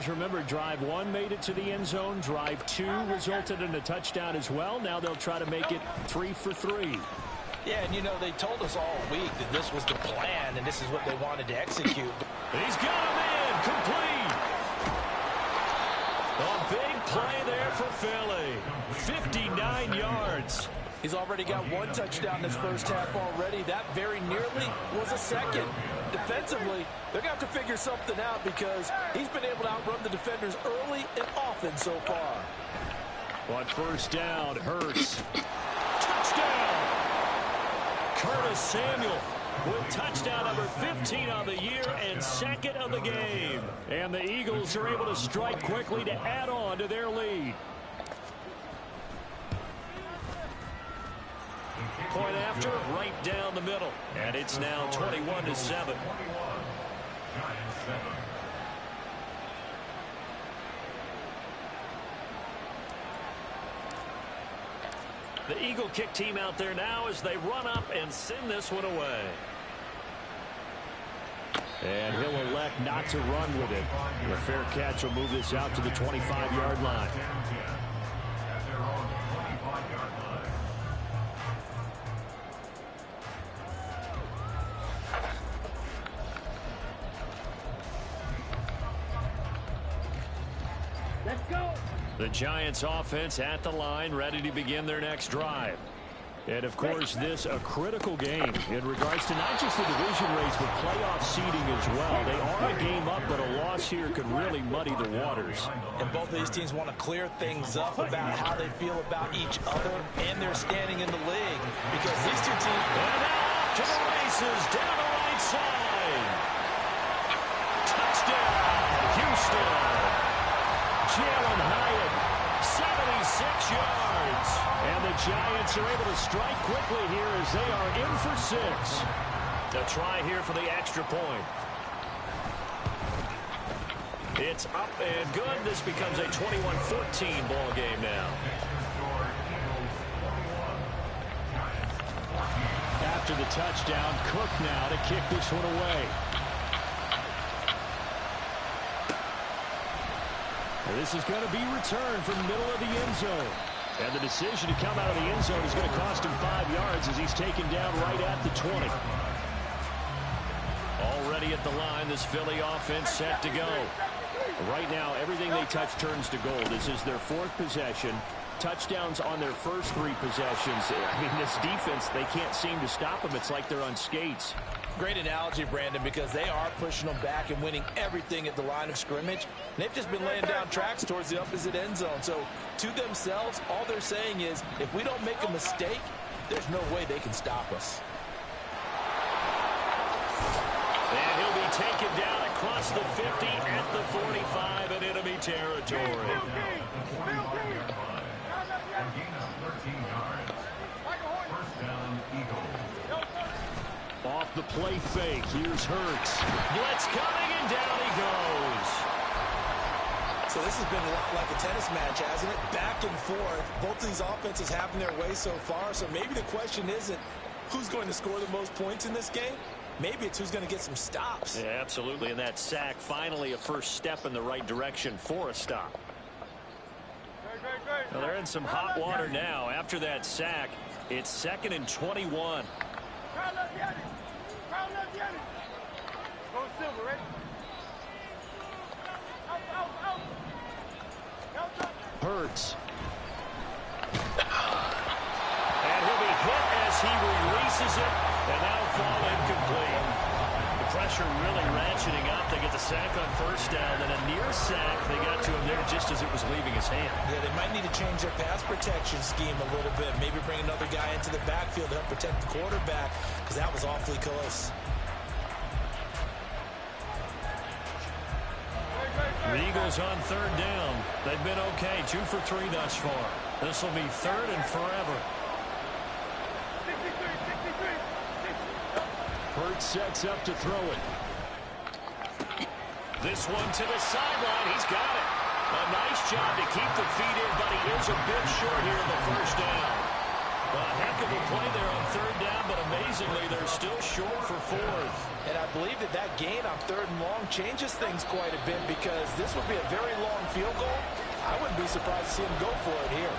Eagles, remember, drive one made it to the end zone. Drive two resulted in a touchdown as well. Now they'll try to make it 3 for 3. Yeah, and you know, they told us all week that this was the plan and this is what they wanted to execute. He's got him in. Complete. A big play there for Philly. 59 yards. He's already got one touchdown in his first half already. That very nearly was a second. Defensively, they're going to have to figure something out because he's been able to outrun the defenders early and often so far. On first down, Hurts. Touchdown! Curtis Samuel with touchdown number 15 on the year and second of the game. And the Eagles are able to strike quickly to add on to their lead. Point after, right down the middle. And it's now 21-7. The Eagle kick team out there now as they run up and send this one away. And he'll elect not to run with it. A fair catch will move this out to the 25-yard line. Let's go. The Giants offense at the line, ready to begin their next drive. And, of course, this a critical game in regards to not just the division race, but playoff seeding as well. They are a game up, but a loss here could really muddy the waters. And both of these teams want to clear things up about how they feel about each other and their standing in the league. Because these two teams... And now off to the races, down the right side. Touchdown, Houston. Jalen Hyatt, 76 yards. And the Giants are able to strike quickly here as they are in for 6. A try here for the extra point. It's up and good. This becomes a 21-14 ball game now. After the touchdown, Cook now to kick this one away. This is going to be returned from the middle of the end zone. And the decision to come out of the end zone is going to cost him 5 yards as he's taken down right at the 20. Already at the line, this Philly offense set to go. Right now, everything they touch turns to gold. This is their 4th possession. Touchdowns on their first 3 possessions. I mean, this defense, they can't seem to stop them. It's like they're on skates. Great analogy, Brandon, because they are pushing them back and winning everything at the line of scrimmage. They've just been laying down tracks towards the opposite end zone. So, to themselves, all they're saying is, if we don't make a mistake, there's no way they can stop us. And he'll be taken down across the 50 at the 45 in enemy territory. Off the play fake, here's Hurts. Blitz coming, and down he goes. So this has been a lot like a tennis match, hasn't it? Back and forth. Both of these offenses having their way so far. So maybe the question isn't who's going to score the most points in this game. Maybe it's who's going to get some stops. Yeah, absolutely. And that sack, finally a first step in the right direction for a stop. Well, they're in some hot water now. After that sack, it's 2nd and 21. Hurts. And he'll be hit as he releases it, and now fall incomplete. The pressure really ratcheting up. They get the sack on first down, then a near sack. They got to him there just as it was leaving his hand. Yeah, they might need to change their pass protection scheme a little bit. Maybe bring another guy into the backfield to help protect the quarterback, because that was awfully close. The Eagles on 3rd down. They've been okay, 2 for 3 thus far. This will be 3rd and forever. Hurts sets up to throw it. This one to the sideline. He's got it. A nice job to keep the feet in, but he is a bit short here in the first down. Well, a heck of a play there on third down, but amazingly, they're still short for fourth. And I believe that gain on third and long changes things quite a bit because this would be a very long field goal. I wouldn't be surprised to see him go for it here.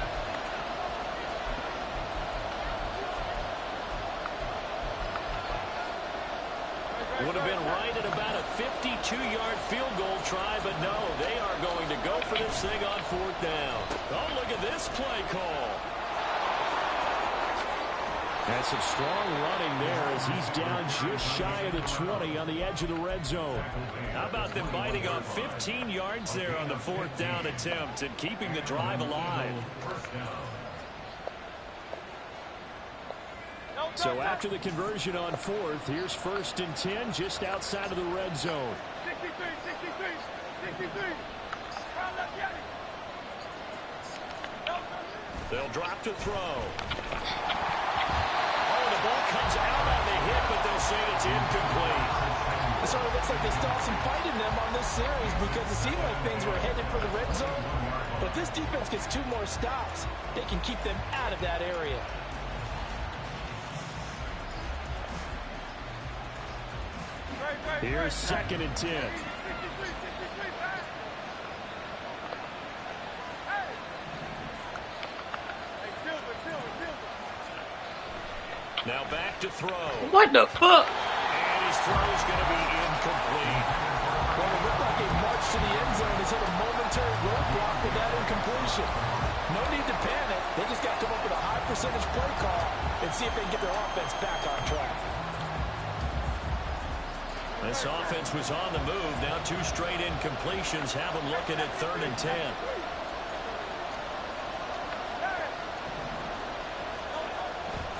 Would have been right at about a 52-yard field goal try, but no, they are going to go for this thing on fourth down. Oh, look at this play call. And some strong running there as he's down just shy of the 20 on the edge of the red zone. How about them biting off 15 yards there on the fourth down attempt and keeping the drive alive? So after the conversion on fourth, here's 1st and 10 just outside of the red zone. 63. They'll drop to throw. The ball comes out on the hit, but they'll say it's incomplete. It sort of looks like they still have some fight in them on this series because it seemed like things were headed for the red zone. But if this defense gets 2 more stops, they can keep them out of that area. Here's 2nd and 10. Now back to throw. What the fuck? And his throw is going to be incomplete. Well, it looked like a march to the end zone has hit a momentary roadblock with that incompletion. No need to panic. They just got to come up with a high percentage play call and see if they can get their offense back on track. This offense was on the move. Now 2 straight incompletions have them looking at 3rd and 10.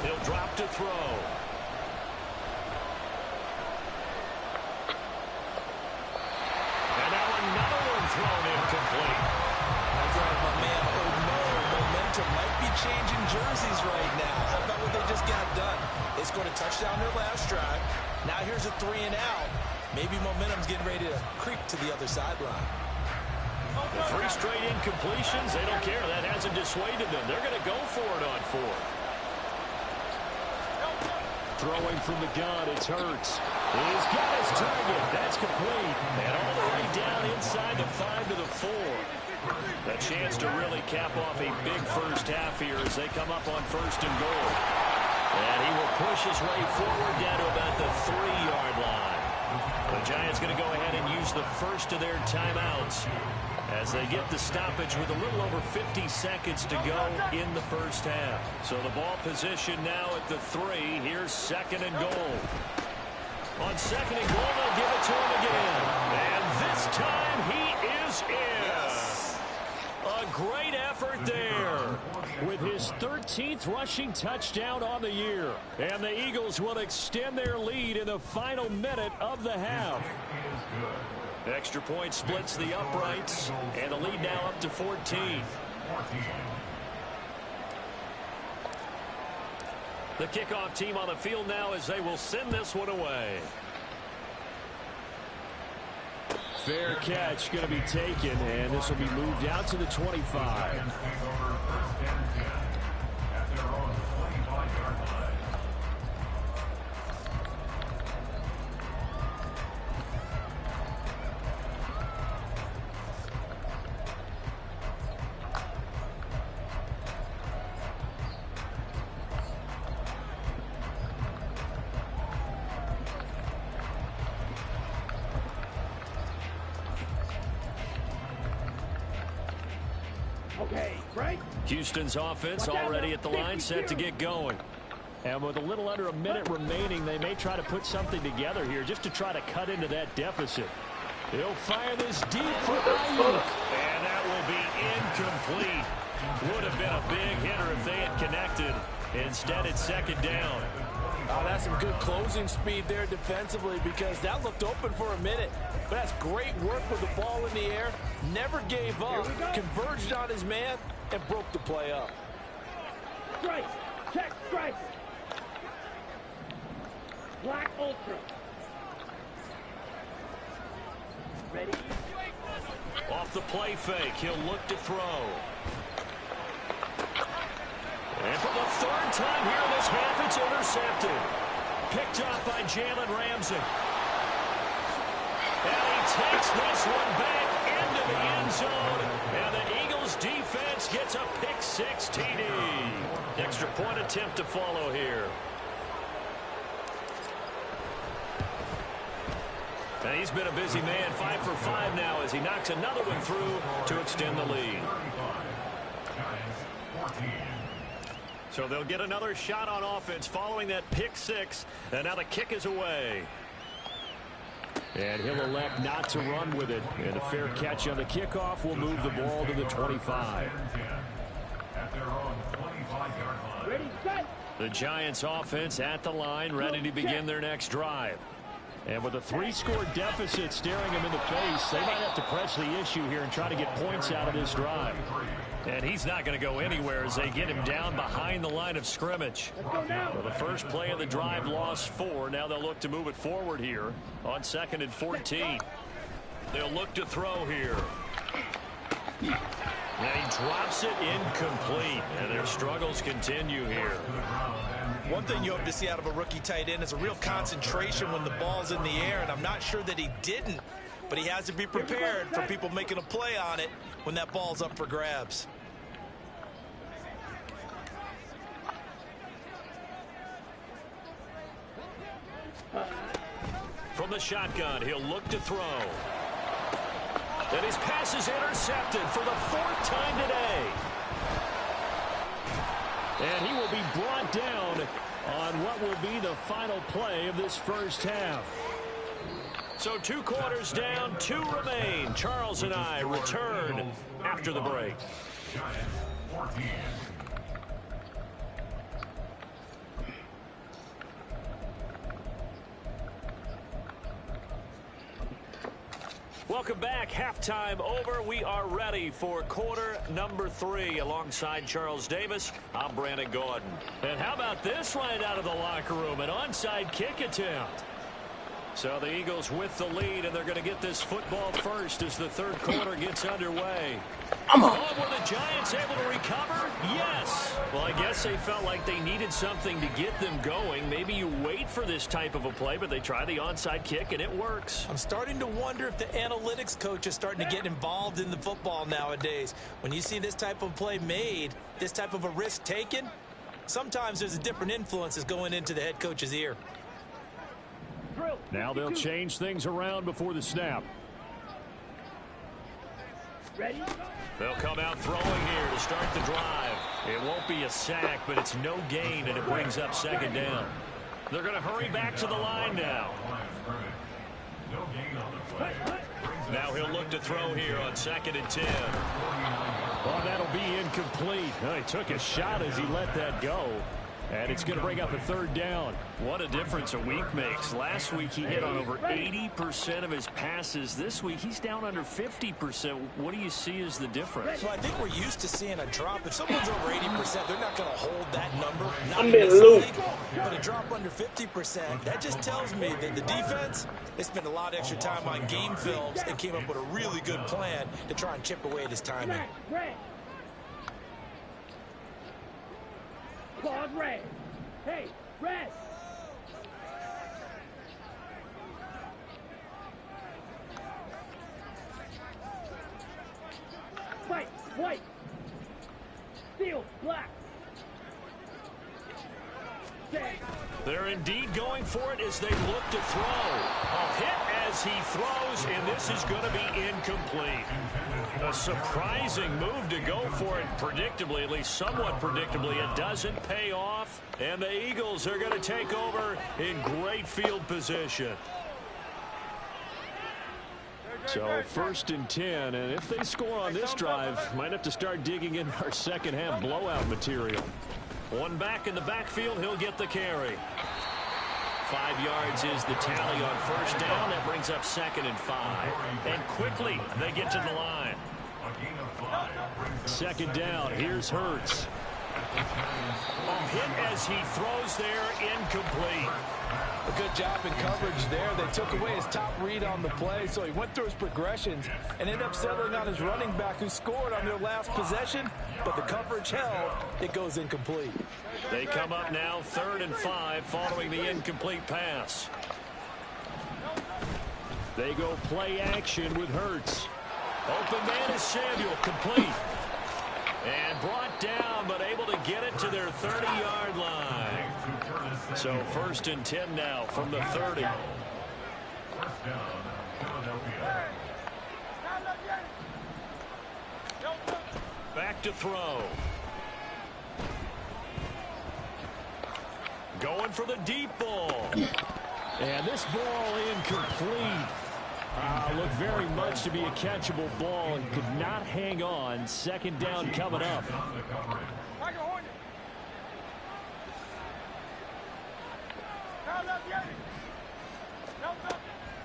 He'll drop to throw. And now another one thrown incomplete. That's right, my man. Oh, no. Momentum might be changing jerseys right now. How about what they just got done? They scored a touchdown their last drive. Now here's a 3 and out. Maybe momentum's getting ready to creep to the other sideline. The 3 straight incompletions, they don't care. That hasn't dissuaded them. They're going to go for it on 4th. Throwing from the gun, it's Hurts. He's got his target. That's complete. And all the way down inside the 5 to the 4. A chance to really cap off a big first half here as they come up on 1st and goal. And he will push his way forward down to about the 3-yard line. The Giants going to go ahead and use the first of their timeouts as they get the stoppage with a little over 50 seconds to go in the first half. So the ball position now at the 3. Here's 2nd and goal. On 2nd and goal, they'll give it to him again. And this time he is in. Yes. A great effort there with his 13th rushing touchdown on the year. And the Eagles will extend their lead in the final minute of the half. Extra point splits the uprights, and the lead now up to 14. The kickoff team on the field now as they will send this one away. Fair catch going to be taken, and this will be moved out to the 25. Houston's offense already at the line, set to get going. And with a little under a minute remaining, they may try to put something together here just to try to cut into that deficit. He'll fire this deep for Ayuk. And that will be incomplete. Would have been a big hitter if they had connected. Instead, it's 2nd down. Oh, that's some good closing speed there defensively because that looked open for a minute. But that's great work with the ball in the air. Never gave up. Converged on his man and broke the play up. Strike. Check strike. Black Ultra. Ready? Off the play fake, he'll look to throw. And for the third time here in this half, it's intercepted. Picked up by Jalen Ramsey. And he takes this one back into the end zone. And the Eagles defense gets a pick-6 TD. Extra point attempt to follow here. And he's been a busy man, 5 for 5 now as he knocks another one through to extend the lead. So they'll get another shot on offense following that pick-6. And now the kick is away. And he'll elect not to run with it. And a fair catch on the kickoff will move the ball to the 25. Ready, set. The Giants offense at the line, ready to begin their next drive. And with a 3-score deficit staring him in the face, they might have to press the issue here and try to get points out of this drive. And he's not going to go anywhere as they get him down behind the line of scrimmage. Well, the first play of the drive lost 4. Now they'll look to move it forward here on 2nd and 14. They'll look to throw here. And he drops it incomplete. And their struggles continue here. One thing you hope to see out of a rookie tight end is a real concentration when the ball's in the air, and I'm not sure that he didn't, but he has to be prepared for people making a play on it when that ball's up for grabs. From the shotgun, he'll look to throw. And his pass is intercepted for the 4th time today. And he will be brought down on what will be the final play of this first half. So 2 quarters down, 2 remain. Charles and I return after the break. Welcome back. Halftime over. We are ready for quarter number 3 alongside Charles Davis. I'm Brandon Gordon. And how about this right out of the locker room? An onside kick attempt. So the Eagles with the lead, and they're going to get this football first as the third quarter gets underway. Come on. Oh, were the Giants able to recover? Yes. Well, I guess they felt like they needed something to get them going. Maybe you wait for this type of a play, but they try the onside kick, and it works. I'm starting to wonder if the analytics coach is starting to get involved in the football nowadays. When you see this type of play made, this type of a risk taken, sometimes there's a different influences going into the head coach's ear. Now they'll change things around before the snap. Ready? They'll come out throwing here to start the drive. It won't be a sack, but it's no gain, and it brings up 2nd down. They're going to hurry back to the line now. Now he'll look to throw here on 2nd and 10. Oh, that'll be incomplete. Oh, he took a shot as he let that go. And it's going to bring up a 3rd down. What a difference a week makes. Last week he hit on over 80% of his passes. This week he's down under 50%. What do you see as the difference? Well, I think we're used to seeing a drop. If someone's over 80%, they're not going to hold that number. I'm being looped. But a drop under 50%, that just tells me that the defense, they spent a lot of extra time on game films and came up with a really good plan to try and chip away at his timing. Claude Ray. Hey, rest. Fight, white. Steel, black. Dead. They're indeed going for it as they look to throw. A hit as he throws, and this is going to be incomplete. A surprising move to go for it predictably, at least somewhat predictably. It doesn't pay off, and the Eagles are going to take over in great field position. So 1st and 10, and if they score on this drive, might have to start digging in our second half blowout material. One back in the backfield, he'll get the carry. 5 yards is the tally on 1st down. That brings up 2nd and 5. And quickly, they get to the line. 2nd down, here's Hurts. Hit as he throws there, incomplete. A good job in coverage there. They took away his top read on the play, so he went through his progressions and ended up settling on his running back who scored on their last possession, but the coverage held. It goes incomplete. They come up now 3rd and 5 following the incomplete pass. They go play action with Hurts. Open man is Samuel, complete. And brought down, but able to get it to their 30-yard line. So 1st and 10 now from the 30. Back to throw. Going for the deep ball. And this ball incomplete. Looked very much to be a catchable ball and could not hang on. 2nd down coming up.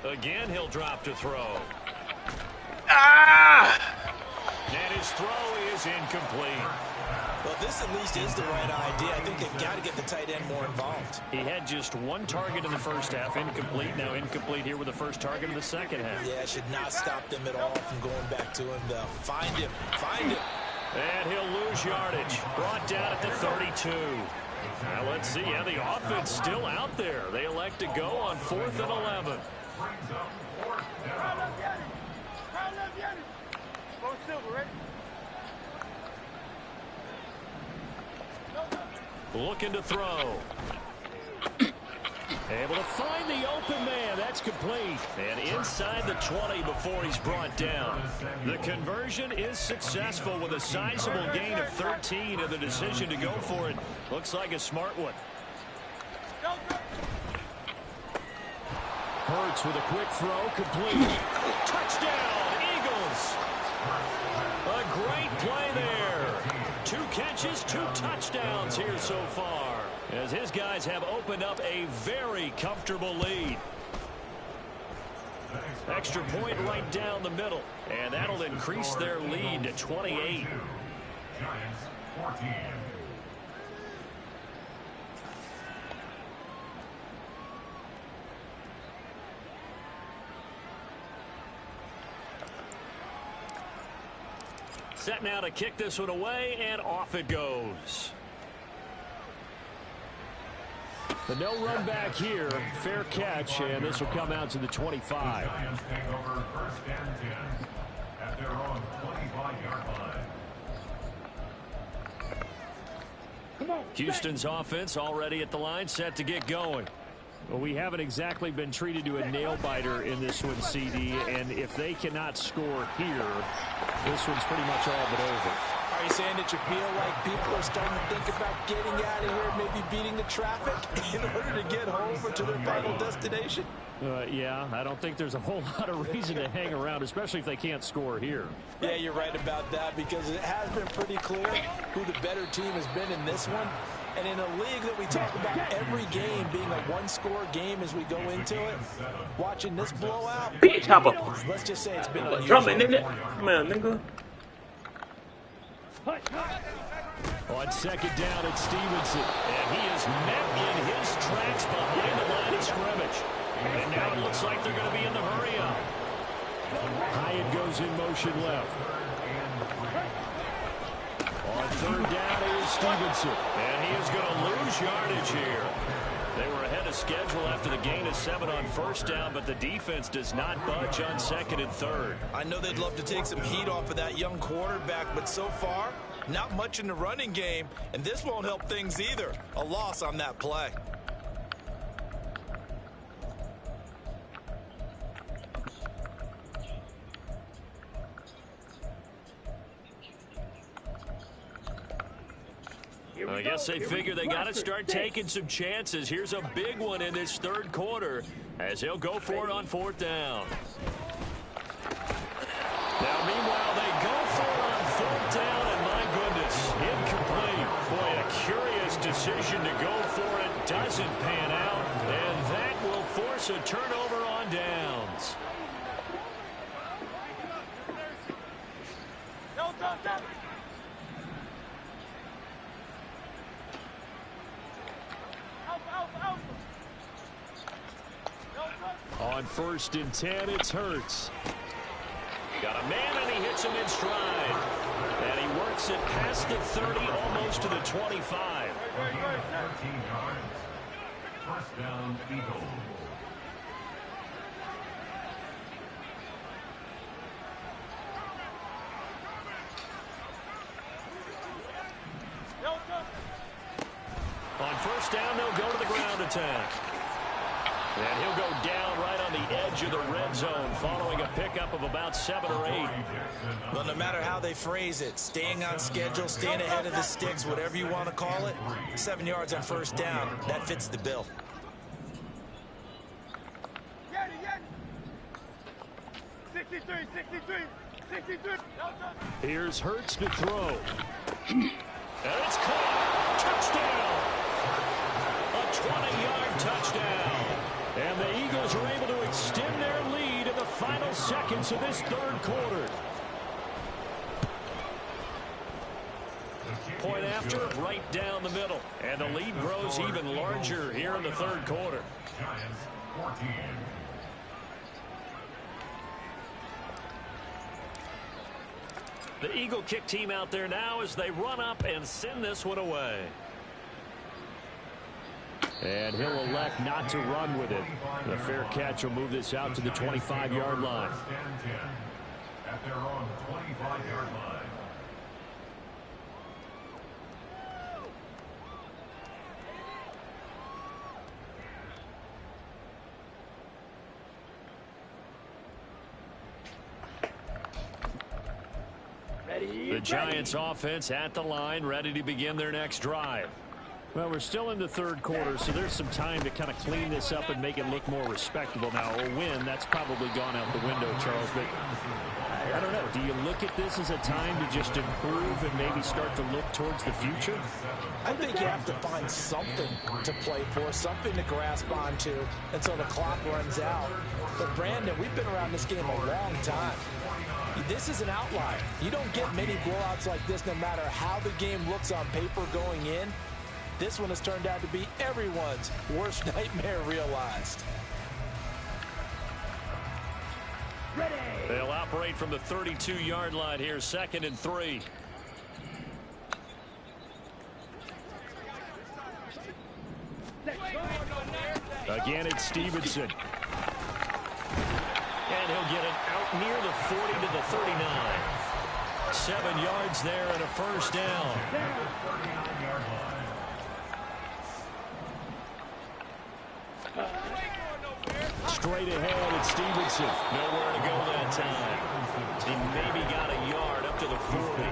Again, he'll drop to throw. And his throw is incomplete. Well, this at least is the right idea. I think they've got to get the tight end more involved. He had just 1 target in the first half, incomplete. Now incomplete here with the first target in the second half. Yeah, it should not stop them at all from going back to him, though. Find him. Find him. And he'll lose yardage. Brought down at the 32. Now let's see how the offense still out there. They elect to go on 4th and 11. Looking to throw. Able to find the open man. That's complete. And inside the 20 before he's brought down. The conversion is successful with a sizable gain of 13, and the decision to go for it looks like a smart one. Hurts with a quick throw, complete. Touchdown, Eagles. A great play there. 2 catches, 2 touchdowns here so far, as his guys have opened up a very comfortable lead. Extra point right down the middle, and that'll increase their lead to 28. Giants 14. Set now to kick this one away, and off it goes. The no run back here, fair catch, and this will come out to the 25. Giants take over 1st and 10 at their own 25-yard line. Houston's offense already at the line, set to get going. Well, we haven't exactly been treated to a nail-biter in this one, CD, and if they cannot score here, this one's pretty much all but over. Are you saying that you feel like people are starting to think about getting out of here, maybe beating the traffic in order to get home or to their final destination? Yeah, I don't think there's a whole lot of reason to hang around, especially if they can't score here. Yeah, you're right about that, because it has been pretty clear who the better team has been in this one. And in a league that we talk about every game being a 1-score game as we go into it, watching this blowout, let's just say it's been unusual. Drop it, nigga. Come on, nigga. On 2nd down, it's Stevenson. And he is met in his tracks behind the line of scrimmage. And now it looks like they're going to be in the hurry-up. Hyatt goes in motion left. On 3rd down is Stevenson. And he is going to lose yardage here. They were ahead of schedule after the gain of 7 on 1st down, but the defense does not budge on 2nd and 3rd. I know they'd love to take some heat off of that young quarterback, but so far, not much in the running game, and this won't help things either. A loss on that play. I guess they figure they got to start taking some chances. Here's a big one in this 3rd quarter as he'll go for it on 4th down. Now, meanwhile, they go for it on 4th down, and my goodness, incomplete. Boy, a curious decision to go for it. Doesn't pan out, and that will force a turnover on downs. first and 10, it's Hurts. He got a man, and he hits him in stride. And he works it past the 30, almost to the 25. 13 yards. First down, Eagles. On first down, they'll go to the ground attack. And he'll go down right on the edge of the red zone following a pickup of about 7 or 8. Well, no matter how they phrase it, staying on schedule, staying ahead of the sticks, whatever you want to call it, 7 yards on first down, that fits the bill. Here's Hurts to throw. And it's caught. Touchdown. A 20-yard touchdown. And the Eagles are able to extend their lead in the final seconds of this third quarter. Point after, right down the middle. And the lead grows even larger here in the third quarter. Giants 14. The Eagle kick team out there now as they run up and send this one away. And he'll elect not to run with it. The fair catch will move this out to the 25-yard line. First and 10 at their own 25-yard line. The Giants offense at the line, ready to begin their next drive. Well, we're still in the third quarter, so there's some time to kind of clean this up and make it look more respectable. Now, a win, that's probably gone out the window, Charles, but I don't know. Do you look at this as a time to just improve and maybe start to look towards the future? I think you have to find something to play for, something to grasp onto until the clock runs out. But, Brandon, we've been around this game a long time. This is an outlier. You don't get many blowouts like this no matter how the game looks on paper going in. This one has turned out to be everyone's worst nightmare realized. Ready. They'll operate from the 32-yard line here, 2nd and 3. Again, it's Stevenson. And he'll get it out near the 40 to the 39. 7 yards there and a first down. Straight ahead, it's Stevenson. Nowhere to go that time. He maybe got a yard up to the 40.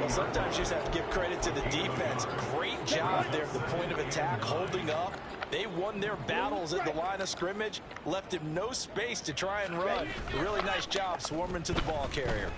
Well, sometimes you just have to give credit to the defense. Great job there at the point of attack, holding up. They won their battles at the line of scrimmage, left him no space to try and run. A really nice job swarming to the ball carrier.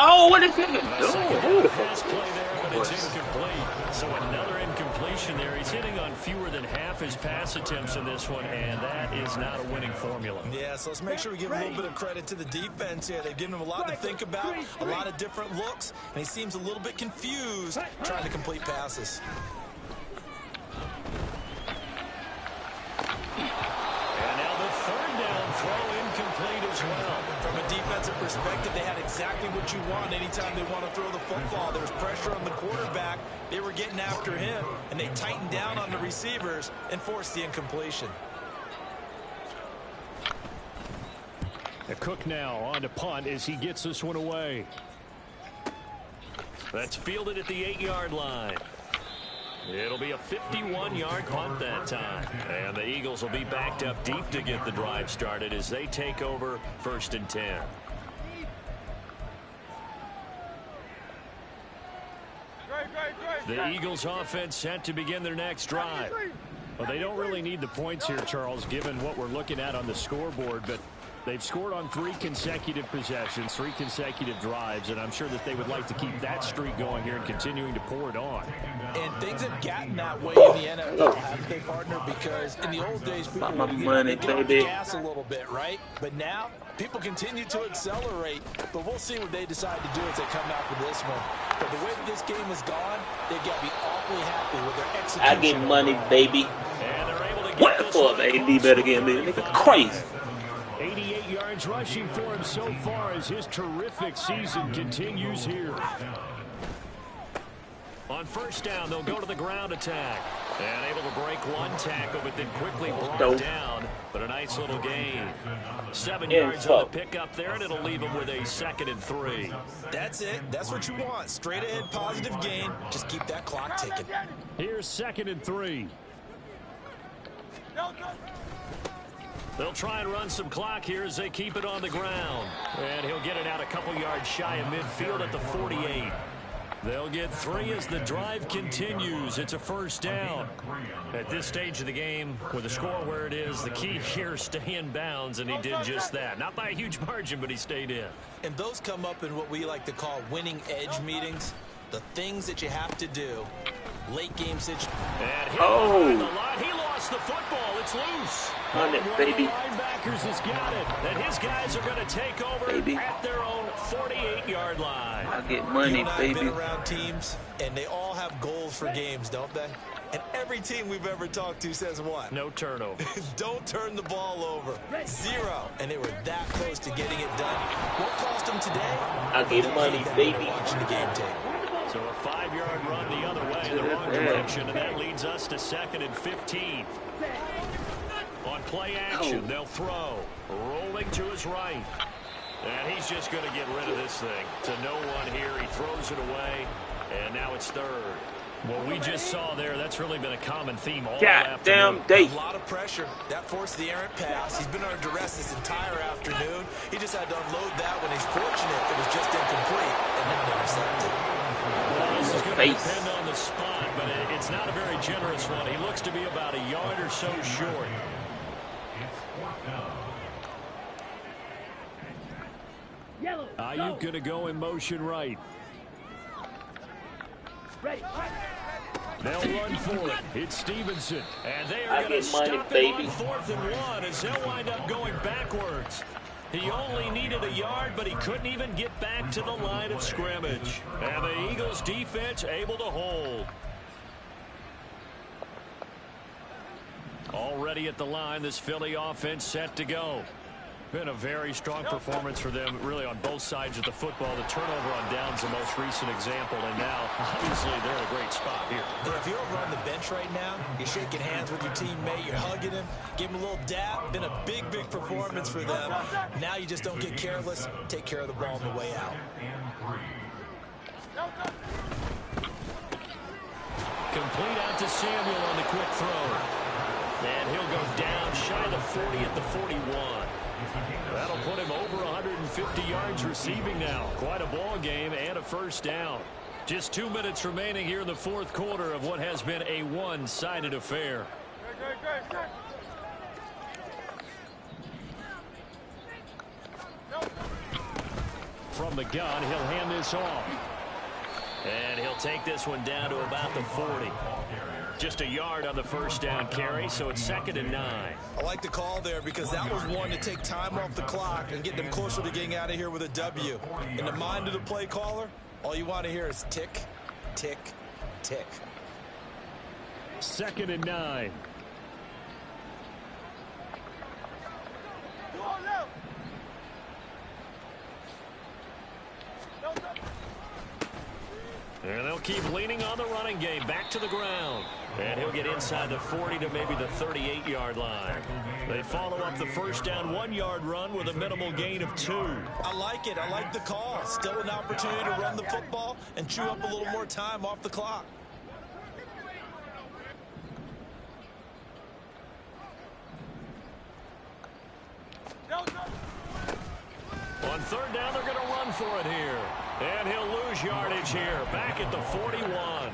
Oh, what is it doing? Pass play there, but it's incomplete. So another incompletion there. He's hitting on fewer than half his pass attempts in this one, and that is not a winning formula. Yeah, so let's make sure we give a little bit of credit to the defense here. They've given him a lot to think about, a lot of different looks, and he seems a little bit confused trying to complete passes. And now the third down throw incomplete as well. From a defensive perspective, they had exactly what you want anytime they want to throw the football. There was pressure on the quarterback. They were getting after him, and they tightened down on the receivers and forced the incompletion. The Cook now on to punt as he gets this one away. That's fielded at the 8-yard line. It'll be a 51-yard punt that time. And the Eagles will be backed up deep to get the drive started as they take over 1st and 10. The Eagles offense set to begin their next drive. Well, they don't really need the points here, Charles, given what we're looking at on the scoreboard, but they've scored on 3 consecutive possessions, 3 consecutive drives, and I'm sure that they would like to keep that streak going here and continuing to pour it on. And things have gotten that way in the NFL, haven't they, partner? Because in the old days, people would get off the gas a little bit, right? But now, people continue to accelerate, but we'll see what they decide to do as they come out with this one. But the way that this game has gone, they've got to be awfully happy with their execution. I get money, baby. And they're able to get fuck, AD better get me. Nigga crazy. 88 yards rushing for him so far as his terrific season continues here. On first down, they'll go to the ground attack. And able to break one tackle, but then quickly brought down. But a nice little gain. 7 yards on the pickup there, and it'll leave them with a 2nd and 3. That's it. That's what you want. Straight ahead, positive gain. Just keep that clock ticking. Here's 2nd and 3. They'll try and run some clock here as they keep it on the ground. And he'll get it out a couple yards shy of midfield at the 48. They'll get 3 as the drive continues. It's a first down. At this stage of the game, with the score where it is, the key here is stay in bounds, and he did just that. Not by a huge margin, but he stayed in. And those come up in what we like to call winning edge meetings. The things that you have to do. Late game situation. And the line. He lost the football. It's loose. On it, baby. One of the linebackers has got it. And his guys are going to take over at their own 48-yard line. I get money, baby. Been around teams, and they all have goals for games, don't they? And every team we've ever talked to says what? No turnover. Don't turn the ball over. 0. And they were that close to getting it done. What cost them today? I get money, baby. Watching the game tape. So a 5-yard run the other way in the wrong direction, and that leads us to 2nd and 15. On play action, they'll throw. Rolling to his right. And he's just going to get rid of this thing. To no one here. He throws it away, and now it's 3rd. What we just saw there, that's really been a common theme all afternoon. Damn day. A lot of pressure. That forced the errant pass. He's been under duress this entire afternoon. He just had to unload that when he's fortunate. It was just incomplete and not intercepted. Well, this is going to depend on the spot, but it's not a very generous one. He looks to be about a yard or so short. Ayuk going to go in motion right. They'll run for it. It's Stevenson. And they are going to stop it on 4th and 1 as they'll wind up going backwards. He only needed a yard, but he couldn't even get back to the line of scrimmage. And the Eagles defense able to hold. Already at the line, this Philly offense set to go. Been a very strong performance for them, really, on both sides of the football. The turnover on downs the most recent example, and now, obviously, they're in a great spot here. And if you're over on the bench right now, you're shaking hands with your teammate, you're hugging him, give him a little dap. Been a big, big performance for them. Now you just don't get careless. Take care of the ball on the way out. Complete out to Samuel on the quick throw. And he'll go down shy of the 40 at the 41. That'll put him over 150 yards receiving now. Quite a ball game and a first down. Just 2 minutes remaining here in the 4th quarter of what has been a one-sided affair. From the gun, he'll hand this off. And he'll take this one down to about the 40. Just a yard on the first down carry, so it's 2nd and 9. I like the call there because that was one to take time off the clock and get them closer to getting out of here with a W. In the mind of the play caller, all you want to hear is tick, tick, tick. 2nd and 9. And they'll keep leaning on the running game. Back to the ground. And he'll get inside the 40 to maybe the 38-yard line. They follow up the first down 1-yard run with a minimal gain of 2. I like it. I like the call. Still an opportunity to run the football and chew up a little more time off the clock. On 3rd down, they're going to run for it here. And he'll lose yardage here. Back at the 41.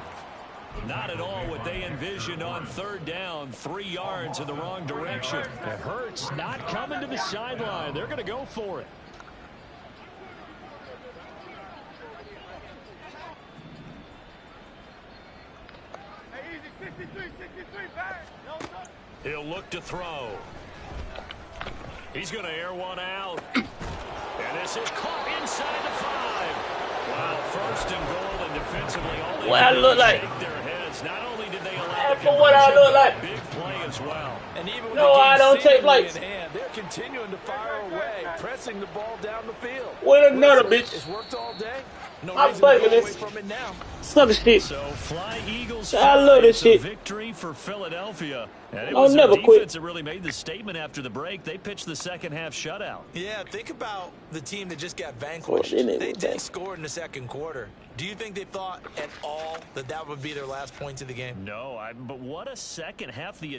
Not at all what they envisioned on 3rd down. 3 yards in the wrong direction. It hurts. Not coming to the sideline. They're going to go for it. He'll look to throw. He's going to air one out. And this is caught inside the 5. Wow, 1st and goal, and defensively all they look like shake their heads. Not only did they allow the For what I look like. Big play as well. And even with No, the game I don't take seemingly lights. in hand, they're continuing to fire away, pressing the ball down the field. With another Listen, bitch. It's worked all day. No I'm reason to go bugging away this. from it now. Some shit. So fly Eagles. I love this fly. It's shit. a victory for Philadelphia. And it I'll was their never quit. defense that really made the statement after the break. They pitched the second half shutout. Yeah, think about the team that just got Oh, vanquished. they didn't They win did back. score in the second quarter. Do you think they thought at all that that would be their last points of the game? No, but what a second half the